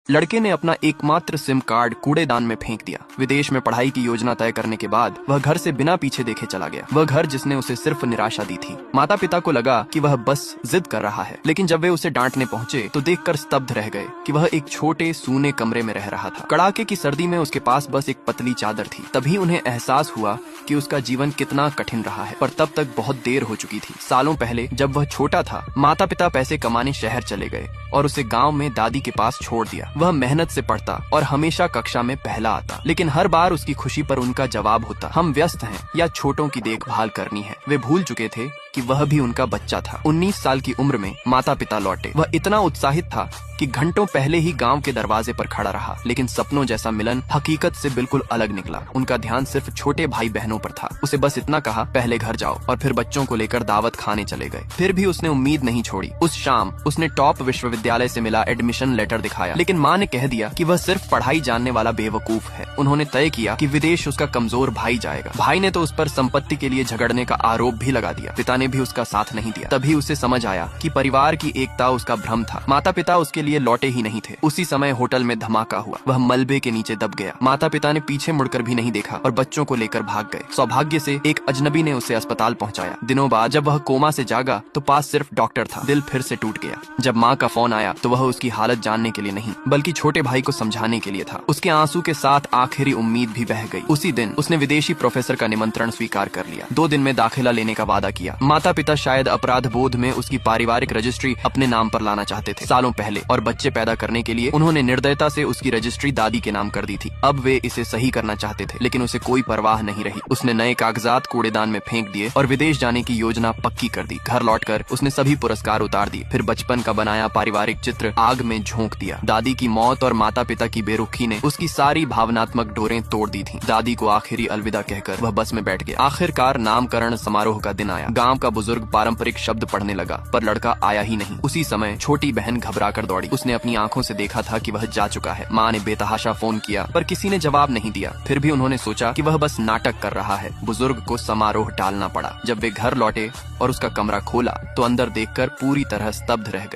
लड़के ने अपना एकमात्र सिम कार्ड कूड़ेदान में फेंक दिया। विदेश में पढ़ाई की योजना तय करने के बाद वह घर से बिना पीछे देखे चला गया। वह घर जिसने उसे सिर्फ निराशा दी थी। माता पिता को लगा कि वह बस जिद कर रहा है, लेकिन जब वे उसे डांटने पहुंचे तो देखकर स्तब्ध रह गए कि वह एक छोटे सूने कमरे में रह रहा था। कड़ाके की सर्दी में उसके पास बस एक पतली चादर थी। तभी उन्हें एहसास हुआ कि उसका जीवन कितना कठिन रहा है, पर तब तक बहुत देर हो चुकी थी। सालों पहले जब वह छोटा था, माता पिता पैसे कमाने शहर चले गए और उसे गांव में दादी के पास छोड़ दिया। वह मेहनत से पढ़ता और हमेशा कक्षा में पहला आता, लेकिन हर बार उसकी खुशी पर उनका जवाब होता, हम व्यस्त हैं या छोटों की देखभाल करनी है। वे भूल चुके थे कि वह भी उनका बच्चा था। 19 साल की उम्र में माता पिता लौटे। वह इतना उत्साहित था कि घंटों पहले ही गांव के दरवाजे पर खड़ा रहा, लेकिन सपनों जैसा मिलन हकीकत से बिल्कुल अलग निकला। उनका ध्यान सिर्फ छोटे भाई बहनों पर था। उसे बस इतना कहा, पहले घर जाओ, और फिर बच्चों को लेकर दावत खाने चले गए। फिर भी उसने उम्मीद नहीं छोड़ी। उस शाम उसने टॉप विश्वविद्यालय से मिला एडमिशन लेटर दिखाया, लेकिन माँ ने कह दिया कि वह सिर्फ पढ़ाई जानने वाला बेवकूफ है। उन्होंने तय किया कि विदेश उसका कमजोर भाई जाएगा। भाई ने तो उस पर संपत्ति के लिए झगड़ने का आरोप भी लगा दिया। पिता ने भी उसका साथ नहीं दिया। तभी उसे समझ आया कि परिवार की एकता उसका भ्रम था। माता पिता उसके लिए लौटे ही नहीं थे। उसी समय होटल में धमाका हुआ। वह मलबे के नीचे दब गया। माता पिता ने पीछे मुड़कर भी नहीं देखा और बच्चों को लेकर भाग गए। सौभाग्य से एक अजनबी ने उसे अस्पताल पहुंचाया। दिनों बाद जब वह कोमा से जागा तो पास सिर्फ डॉक्टर था। दिल फिर से टूट गया। जब माँ का फोन आया तो वह उसकी हालत जानने के लिए नहीं, बल्कि छोटे भाई को समझाने के लिए था। उसके आंसू के साथ आखिरी उम्मीद भी बह गई। उसी दिन उसने विदेशी प्रोफेसर का निमंत्रण स्वीकार कर लिया। 2 दिन में दाखिला लेने का वादा किया। माता पिता शायद अपराध बोध में उसकी पारिवारिक रजिस्ट्री अपने नाम पर लाना चाहते थे सालों पहले, और बच्चे पैदा करने के लिए उन्होंने निर्दयता से उसकी रजिस्ट्री दादी के नाम कर दी थी। अब वे इसे सही करना चाहते थे, लेकिन उसे कोई परवाह नहीं रही। उसने नए कागजात कूड़ेदान में फेंक दिए और विदेश जाने की योजना पक्की कर दी। घर लौटकर उसने सभी पुरस्कार उतार दिए। फिर बचपन का बनाया पारिवारिक चित्र आग में झोंक दिया। दादी की मौत और माता पिता की बेरुखी ने उसकी सारी भावनात्मक डोरें तोड़ दी थी। दादी को आखिरी अलविदा कहकर वह बस में बैठ गया। आखिरकार नामकरण समारोह का दिन आया। गांव का बुजुर्ग पारंपरिक शब्द पढ़ने लगा, पर लड़का आया ही नहीं। उसी समय छोटी बहन घबरा कर दौड़ी। उसने अपनी आंखों से देखा था कि वह जा चुका है। माँ ने बेतहाशा फोन किया, पर किसी ने जवाब नहीं दिया। फिर भी उन्होंने सोचा कि वह बस नाटक कर रहा है। बुजुर्ग को समारोह टालना पड़ा। जब वे घर लौटे और उसका कमरा खोला तो अंदर देखकर पूरी तरह स्तब्ध रह गए।